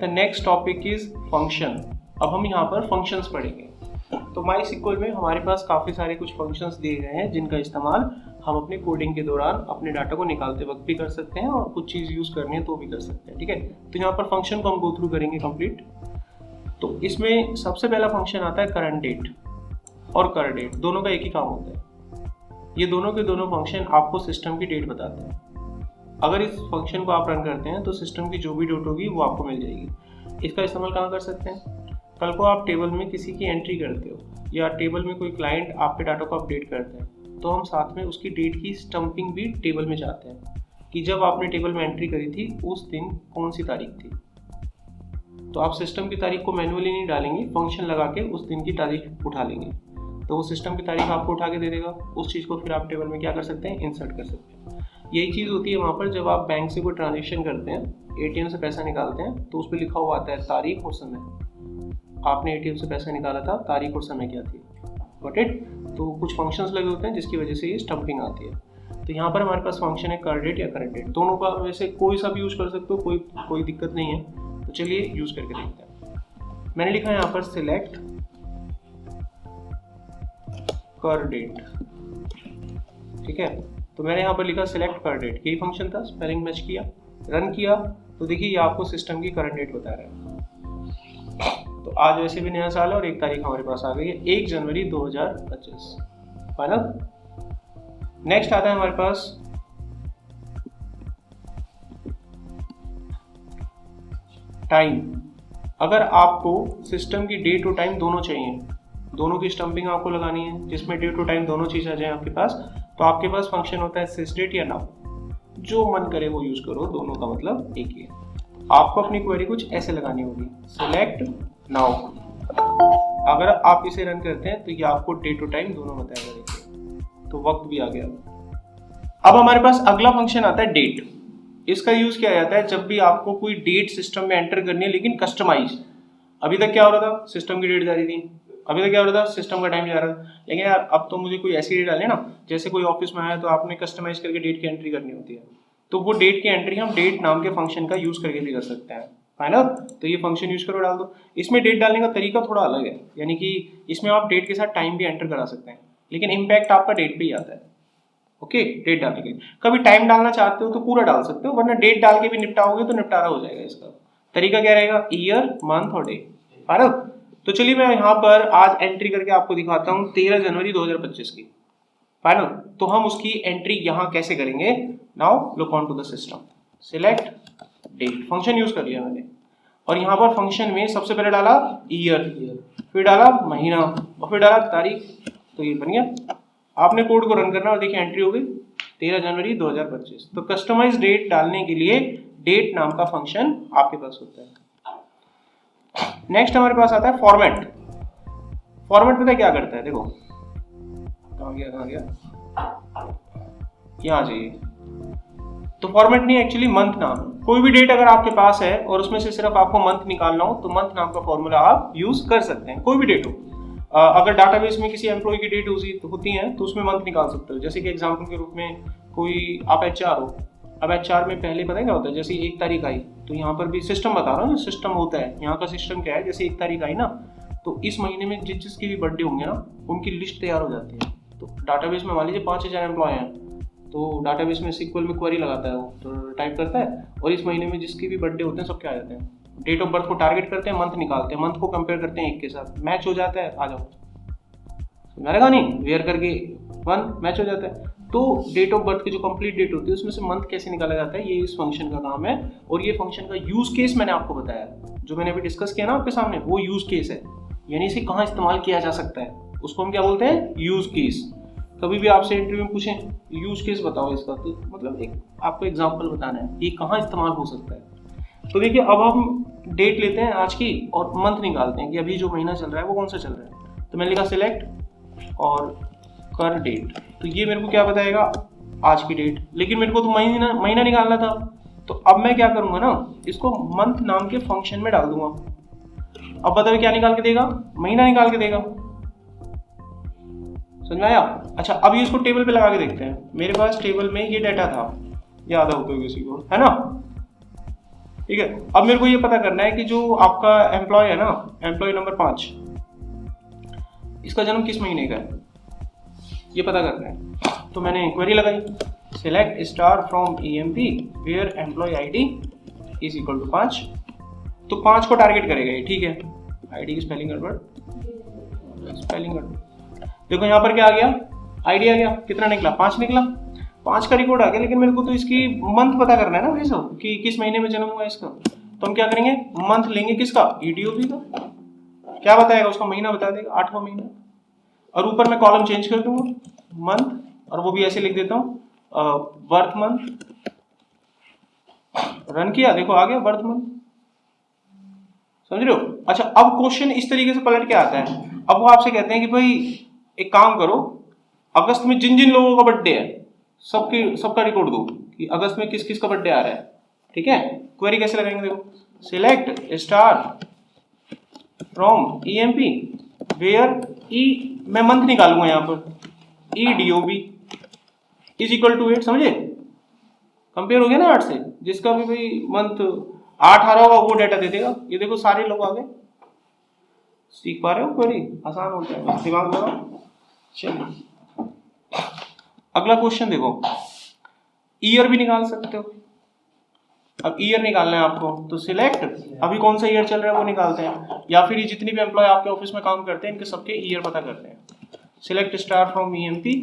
The next topic is function. अब हम यहाँ पर फंक्शंस पढ़ेंगे। तो MySQL में हमारे पास काफ़ी सारे कुछ फंक्शंस दिए गए हैं जिनका इस्तेमाल हम अपने कोडिंग के दौरान अपने डाटा को निकालते वक्त भी कर सकते हैं और कुछ चीज़ यूज़ करनी है तो भी कर सकते हैं। ठीक है, तो यहाँ पर फंक्शन को हम गो थ्रू करेंगे कंप्लीट। तो इसमें सबसे पहला फंक्शन आता है करंट डेट और कर डेट, दोनों का एक ही काम होता है। ये दोनों के दोनों फंक्शन आपको सिस्टम की डेट बताते हैं। अगर इस फंक्शन को आप रन करते हैं तो सिस्टम की जो भी डेट होगी वो आपको मिल जाएगी। इसका इस्तेमाल कहाँ कर सकते हैं? कल को आप टेबल में किसी की एंट्री करते हो या टेबल में कोई क्लाइंट आपके डाटा को अपडेट करते हैं तो हम साथ में उसकी डेट की स्टम्पिंग भी टेबल में चाहते हैं कि जब आपने टेबल में एंट्री करी थी उस दिन कौन सी तारीख थी। तो आप सिस्टम की तारीख को मैन्युअली नहीं डालेंगे, फंक्शन लगा के उस दिन की तारीख उठा लेंगे तो वो सिस्टम की तारीख आपको उठा के दे देगा। उस चीज़ को फिर आप टेबल में क्या कर सकते हैं? इंसर्ट कर सकते हैं। यही चीज़ होती है वहाँ पर जब आप बैंक से कोई ट्रांजेक्शन करते हैं, ATM से पैसा निकालते हैं तो उस पर लिखा हुआ आता है तारीख और समय। आपने ATM से पैसा निकाला था, तारीख और समय क्या थी। Got it? तो कुछ फंक्शंस लगे होते हैं जिसकी वजह से ये स्टम्पिंग आती है। तो यहाँ पर हमारे पास फंक्शन है कर डेट या करंट डेट, दोनों का वैसे कोई सा भी यूज़ कर सकते हो, कोई दिक्कत नहीं है। तो चलिए यूज़ करके देखते हैं। मैंने लिखा है यहाँ पर सिलेक्ट कर डेट। ठीक है, तो मैंने यहाँ पर लिखा सिलेक्ट कर डेट, यही फंक्शन था। स्पेलिंग मैच किया, रन किया तो देखिए ये आपको सिस्टम की करंट डेट बता रहा है। तो आज वैसे भी नया साल है और एक तारीख हमारे पास आ गई है 1 जनवरी 2025। फाइनल। नेक्स्ट आता है हमारे पास टाइम। अगर आपको सिस्टम की डेट और टाइम दोनों चाहिए, दोनों की स्टम्पिंग आपको लगानी है जिसमें डेट और टाइम दोनों चीज़ आ जाए आपके पास, तो आपके पास फंक्शन होता है सिसडेट या नाउ। जो मन करे वो यूज करो, दोनों का मतलब एक ही है। आपको अपनी क्वेरी कुछ ऐसे लगानी होगी, सिलेक्ट नाउ। अगर आप इसे रन करते हैं तो ये आपको डेट और टाइम दोनों बताएगा। देखिए तो वक्त भी आ गया। अब हमारे पास अगला फंक्शन आता है डेट। इसका यूज किया जाता है जब भी आपको कोई डेट सिस्टम में एंटर करनी है लेकिन कस्टमाइज। अभी तक क्या हो रहा था? सिस्टम की डेट जा रही थी। अभी तक क्या हो रहा था? सिस्टम का टाइम जा रहा था। लेकिन यार अब तो मुझे कोई ऐसी डेट डाले ना, जैसे कोई ऑफिस में आया तो आपने कस्टमाइज करके डेट की एंट्री करनी होती है, तो वो डेट की एंट्री हम डेट नाम के फंक्शन का यूज करके भी कर सकते हैं। फाइनल। तो ये फंक्शन यूज करो, डाल दो। इसमें डेट डालने का तरीका थोड़ा अलग है, यानी कि इसमें आप डेट के साथ टाइम भी एंटर करा सकते हैं लेकिन इम्पैक्ट आपका डेट पे ही आता है। ओके, डेट डालने के लिए कभी टाइम डालना चाहते हो तो पूरा डाल सकते हो, वरना डेट डाल के भी निपटाओगे तो निपटारा हो जाएगा। इसका तरीका क्या रहेगा? ईयर, मंथ और डे। फाइनल। तो चलिए मैं यहाँ पर आज एंट्री करके आपको दिखाता हूँ 13 जनवरी 2025 की। फाइनल। तो हम उसकी एंट्री यहाँ कैसे करेंगे? Now look on to the system, select date, function use कर लिया मैंने और यहाँ पर फंक्शन में सबसे पहले डाला ईयर, फिर डाला महीना और फिर डाला तारीख। तो ये बन गया। आपने कोड को रन करना और देखिए एंट्री हो गई 13 जनवरी 2025। तो कस्टमाइज डेट डालने के लिए डेट नाम का फंक्शन आपके पास होता है। नेक्स्ट हमारे पास आता है फॉर्मेट। फॉर्मेट पता है क्या करता है? देखो कहाँ गया, यहाँ चाहिए। तो फॉर्मेट नहीं, एक्चुअली मंथ नाम। कोई भी डेट अगर आपके पास है और उसमें से सिर्फ आपको मंथ निकालना हो तो मंथ नाम का फॉर्मूला आप यूज कर सकते हैं, कोई भी डेट हो। अगर डाटाबेस में किसी एम्प्लॉय की डेट होती है तो उसमें मंथ निकाल सकते हो। जैसे कि एग्जांपल के रूप में कोई आप HR हो, अब HR में पहले पता है क्या होता है? जैसे 1 तारीख आई तो यहाँ पर भी सिस्टम बता रहा हूँ, सिस्टम होता है। यहाँ का सिस्टम क्या है? जैसे 1 तारीख आई ना तो इस महीने में जिसके भी बर्थडे होंगे ना उनकी लिस्ट तैयार हो जाती है। तो डाटाबेस में मान लीजिए 5000 एम्प्लॉय हैं तो डाटाबेस में SQL में क्वेरी लगाता है, वो तो टाइप करता है और इस महीने में जिसके भी बर्थडे होते हैं सब क्या आ जाते हैं, डेट ऑफ बर्थ को टारगेट करते हैं, मंथ निकालते हैं, मंथ को कंपेयर करते हैं 1 के साथ, मैच हो जाता है, आ जाओ समझा नहीं, वेयर करके 1 मैच हो जाता है। तो डेट ऑफ बर्थ की जो कंप्लीट डेट होती है उसमें से मंथ कैसे निकाला जाता है, ये इस फंक्शन का काम है। और ये फंक्शन का यूज केस मैंने आपको बताया, जो मैंने अभी डिस्कस किया ना आपके सामने, वो यूज केस है, यानी इसे कहाँ इस्तेमाल किया जा सकता है उसको हम क्या बोलते हैं? Use case. कभी भी आपसे इंटरव्यू में पूछें यूज केस बताओ इसका, तो मतलब एक आपको एग्जांपल बताना है कि कहाँ इस्तेमाल हो सकता है। तो देखिए अब हम डेट लेते हैं आज की और मंथ निकालते हैं कि अभी जो महीना चल रहा है वो कौन सा चल रहा है। तो मैंने लिखा सिलेक्ट और कर डेट, तो ये मेरे को क्या बताएगा? आज की डेट। लेकिन मेरे को तो महीना निकालना था, तो अब मैं क्या करूंगा ना, इसको मंथ नाम के फंक्शन में डाल दूंगा। अब बताओ क्या निकाल के देगा? महीना निकाल के देगा। समझ में आया? अच्छा अब ये इसको टेबल पे लगा के देखते हैं। मेरे पास टेबल में ये डाटा था, याद हो कोई किसी को, है ना? ठीक है। अब मेरे को ये पता करना है कि जो आपका एम्प्लॉय है ना, एम्प्लॉय नंबर 5, इसका जन्म किस महीने का है, ये पता करना है। तो मैंने क्वेरी लगाई, select star from EMP where employee ID is equal to 5। तो 5 को टारगेट करेगा ये, ठीक है। ID की स्पेलिंग गड़बड़, स्पेलिंग गड़बड़। देखो यहाँ पर क्या आ गया, ID आ गया, कितना निकला, 5 निकला, 5 का रिकॉर्ड आ गया। लेकिन मेरे को तो इसकी मंथ पता करना है ना भाई साहब, कि किस महीने में जन्म हुआ है इसका। तो हम क्या करेंगे, मंथ लेंगे किसका, EDOB का। क्या बताएगा, उसका महीना बता देगा, 8वां महीना। और ऊपर मैं कॉलम चेंज कर दूंगा, मंथ, और वो भी ऐसे लिख देता हूँ, बर्थ मंथ। रन किया, देखो आ गया बर्थ मंथ, समझ रहे हो। अच्छा, अब क्वेश्चन इस तरीके से पलट के आता है। अब वो आपसे कहते हैं कि भाई एक काम करो, अगस्त में जिन जिन लोगों का बर्थडे है सबका रिकॉर्ड दो कि अगस्त में किस किस का बर्थडे आ रहा है, ठीक है। क्वेरी कैसे लगाएंगे, देखो, select star from EMP where मैं मंथ निकालूंगा यहाँ पर, EDOB इज इक्वल टू 8, समझे, कंपेयर हो गया ना 8 से। जिसका भी भाई मंथ 8 आ रहा होगा वो डेटा दे देगा। ये देखो सारे लोग आ गए, सीख पा रहे हो, क्वेरी आसान होता है, दिमाग लगाओ। चलिए अगला क्वेश्चन देखो, ईयर भी निकाल सकते हो। अब ईयर निकालना है आपको, तो सिलेक्ट, अभी कौन सा ईयर चल रहा है वो निकालते हैं, या फिर ये जितनी भी एम्प्लॉय आपके ऑफिस में काम करते हैं इनके सबके ईयर पता करते हैं। Select star from EMP,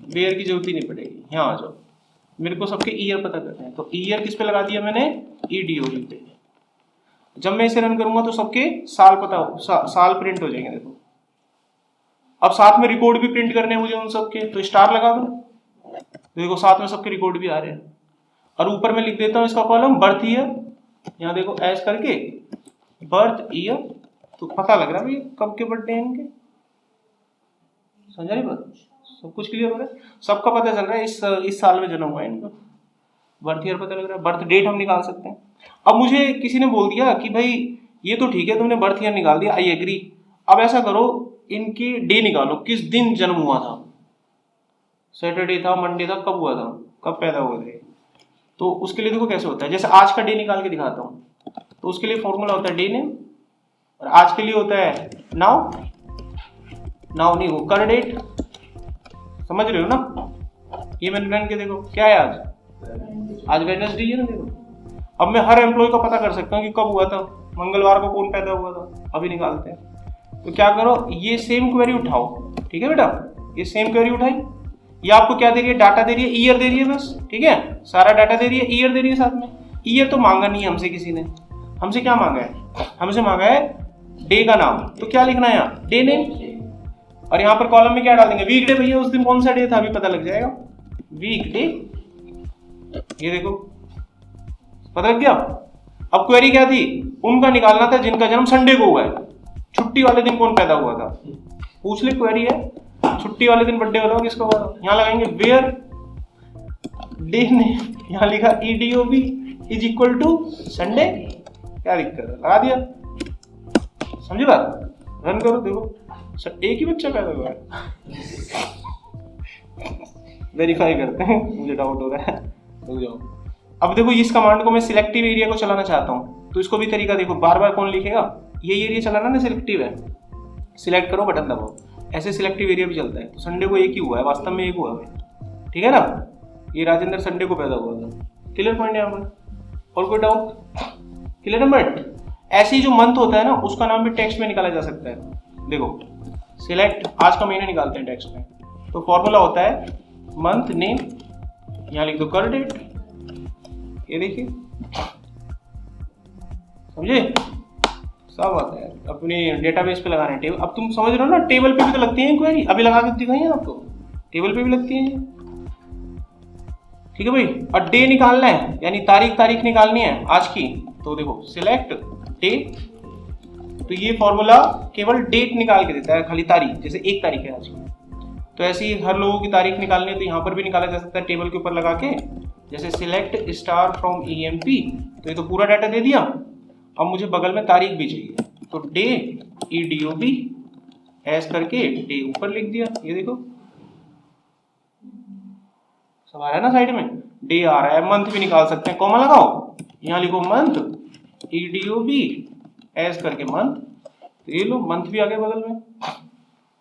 where की जरूरत ही नहीं पड़ेगी, यहाँ आ जाओ, मेरे को सबके ईयर पता करते हैं। तो ईयर किस पे लगा दिया मैंने, EDOB पे। जब मैं इसे रन करूंगा तो सबके साल पता हो, साल प्रिंट हो जाएंगे। देखो अब साथ में रिकॉर्ड भी प्रिंट करने हैं मुझे उन सबके, तो स्टार लगा दो, देखो साथ में सबके रिकॉर्ड भी आ रहे हैं। और ऊपर में लिख देता हूँ इसका कॉलम बर्थ ईयर, यहाँ देखो ऐश करके बर्थ ईयर, तो पता लग रहा है भाई कब के बर्थडे हैं इनके, समझा नहीं बात, सब कुछ क्लियर हो रहा है, सबका पता चल रहा है इस साल में जन्म हुआ है इनका, बर्थ ईयर पता लग रहा है, बर्थ डेट हम निकाल सकते हैं। अब मुझे किसी ने बोल दिया कि भाई ये तो ठीक है तुमने बर्थ ईयर निकाल दिया, आई एग्री, अब ऐसा करो इनकी डे निकालो, किस दिन जन्म हुआ था, सैटरडे था, मंडे था, कब हुआ था, कब पैदा हुए थे। तो उसके लिए देखो कैसे होता है, जैसे आज का डे निकाल के दिखाता हूँ। तो उसके लिए फॉर्मूला होता है डे नेम, और आज के लिए होता है नाउ, नाउ नहीं हो कर डेट, समझ रहे हो ना। ये मैंने रन के देखो क्या है, आज वेडनेसडे है ना, देखो अब मैं हर एम्प्लॉय का पता कर सकता हूँ कि कब हुआ था, मंगलवार को कौन पैदा हुआ था, अभी निकालते हैं। तो क्या करो, ये सेम क्वेरी उठाओ, ठीक है बेटा, ये सेम क्वेरी उठाई, ये आपको क्या दे रही है, डाटा दे रही है, ईयर दे रही है बस, ठीक है, सारा डाटा दे रही है, ईयर दे रही है साथ में। ईयर तो मांगा नहीं है हमसे किसी ने, हमसे क्या मांगा है, हमसे मांगा है डे का नाम। तो क्या लिखना है यहाँ, डे नेम, और यहाँ पर कॉलम में क्या डाल देंगे, वीक डे, भैया उस दिन कौन सा डे था अभी पता लग जाएगा, वीक डे, ये देखो पता लग गया। अब क्वेरी क्या थी, उनका निकालना था जिनका जन्म संडे को हुआ है, छुट्टी वाले दिन कौन पैदा हुआ था, पूछ ले, क्वेरी है, छुट्टी वाले दिन बर्थडे बताओ किसका हुआ था। यहाँ लगाएंगे वेयर डे ने, यहाँ लिखा EDOB is equal to Sunday, क्या दिक्कत है, लगा दिया, समझे बात। रन करो, देखो सर एक ही बच्चा पैदा हुआ है, वेरीफाई करते हैं, मुझे डाउट हो रहा है, रुक जाओ। अब देखो इस कमांड को मैं सिलेक्टिव एरिया को चलाना चाहता हूँ, तो इसको भी तरीका देखो, बार बार कौन लिखेगा, ये एरिया चलाना ना सिलेक्टिव है, सिलेक्ट करो बटन दबाओ, ऐसे सिलेक्टिव एरिया भी चलता है। तो संडे को एक ही हुआ है, वास्तव में एक हुआ है, ठीक है ना, ये राजेंद्र संडे को पैदा हुआ था, क्लियर पॉइंट है यहाँ पर, और कोई डाउट, क्लियर है। बट ऐसे ही जो मंथ होता है ना उसका नाम भी टेक्स्ट में निकाला जा सकता है। देखो सिलेक्ट, आज का महीना निकालते हैं टेक्स्ट में, तो फॉर्मूला होता है मंथ नेम, यहाँ लिख दो कर डेट, ये देखिए समझे, सब आता है, अपने डेटाबेस पे लगाना है टेबल। अब तुम समझ रहे हो ना, टेबल पे भी तो लगती है क्वेरी, अभी लगा के दिखाई है आपको, टेबल पे भी लगती है, ठीक है भाई। और डे निकालना है, यानी तारीख निकालनी है आज की, तो देखो सिलेक्ट डे, तो ये फॉर्मूला केवल डेट निकाल के देता है, खाली तारीख, जैसे 1 तारीख है आज की, तो ऐसे ही हर लोगों की तारीख निकालनी है, तो यहाँ पर भी निकाला जा सकता है टेबल के ऊपर लगा के, जैसे सिलेक्ट स्टार फ्रॉम EMP, तो ये तो पूरा डाटा दे दिया, अब मुझे बगल में तारीख भी चाहिए, तो डे EDOB ऐस करके डे ऊपर लिख दिया, ये देखो सब आ रहा है ना साइड में, डे आ रहा है, मंथ भी निकाल सकते हैं, कॉमा लगाओ, यहाँ लिखो मंथ, EDOB एज करके मंथ, तो ये लो मंथ भी आ गया बगल में,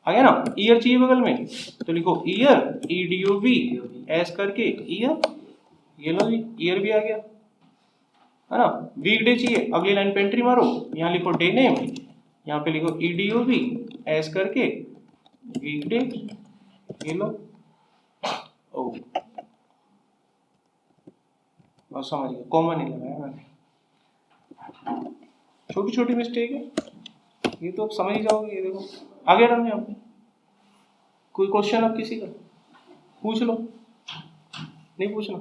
आ गया ना। ईयर चाहिए बगल में तो लिखो ईयर, EDOB एज करके ईयर, ये लो जी ईयर भी आ गया, है ना। वीकडे चाहिए, अगली लाइन पे एंट्री मारो, यहाँ लिखो डे नेम, यहाँ पे लिखो EDOB एज करके वीकडे, ये लो। ओ बस समझ गया, कॉमा नहीं लगाया मैंने, छोटी छोटी मिस्टेक है ये, तो अब समझ ही जाओगे। ये देखो आगे रन है, आपको कोई क्वेश्चन अब किसी का पूछ लो, नहीं पूछना,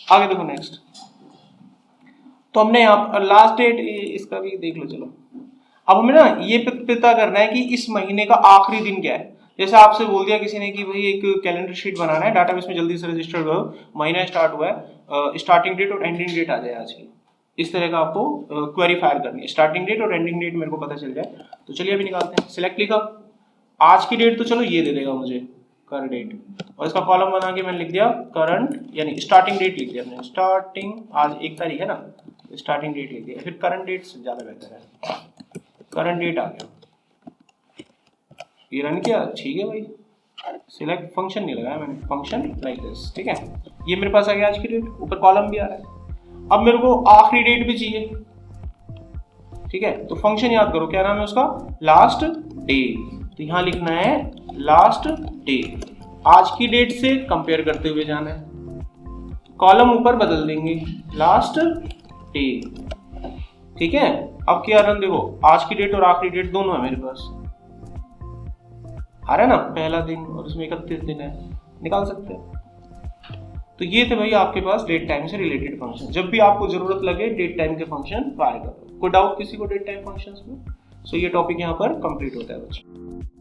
आगे देखो नेक्स्ट। तो हमने यहाँ लास्ट डेट इसका भी देख लो, चलो अब हमें ना ये पता करना है कि इस महीने का आखिरी दिन क्या है। जैसे आपसे बोल दिया किसी ने कि भाई एक कैलेंडर शीट बनाना है, डाटाबेस में जल्दी से रजिस्टर करो, महीना स्टार्ट हुआ है, स्टार्टिंग डेट और एंडिंग डेट आ जाए आज की, इस तरह का आपको क्वेरी फायर करनी है, स्टार्टिंग डेट और एंडिंग डेट मेरे को पता चल जाए। तो चलिए अभी निकालते हैं, सिलेक्ट लिखा, आज की डेट तो चलो ये दे देगा मुझे करंट डेट, और इसका कॉलम बना के मैंने लिख दिया करंट, यानी स्टार्टिंग डेट लिख दिया मैंने, स्टार्टिंग आज 1 तारीख है ना, स्टार्टिंग डेट लिख दिया, फिर करंट डेट से ज्यादा बेहतर है, करंट डेट आ गया, ये रन किया, ठीक है भाई। सिलेक्ट फंक्शन नहीं लगाया मैंने, फंक्शन लाइक दिस, ठीक है, ये मेरे पास आ गया आज की डेट, ऊपर कॉलम भी आ रहा है। अब मेरे को आखिरी डेट भी चाहिए, ठीक है, तो फंक्शन याद करो क्या नाम है उसका, लास्ट डे, तो यहां लिखना है लास्ट डे, आज की डेट से कंपेयर करते हुए जाना है, कॉलम ऊपर बदल देंगे लास्ट डे, ठीक है। अब क्या रन देखो, आज की डेट और आखिरी डेट दोनों है मेरे पास, आ रहा है ना, पहला दिन और उसमें 31 दिन है, निकाल सकते हैं। तो ये थे भाई आपके पास डेट टाइम से रिलेटेड फंक्शन, जब भी आपको जरूरत लगे डेट टाइम के फंक्शन फायर करो। कोई डाउट किसी को डेट टाइम फंक्शंस में? सो ये टॉपिक यहाँ पर कंप्लीट होता है बच्चों।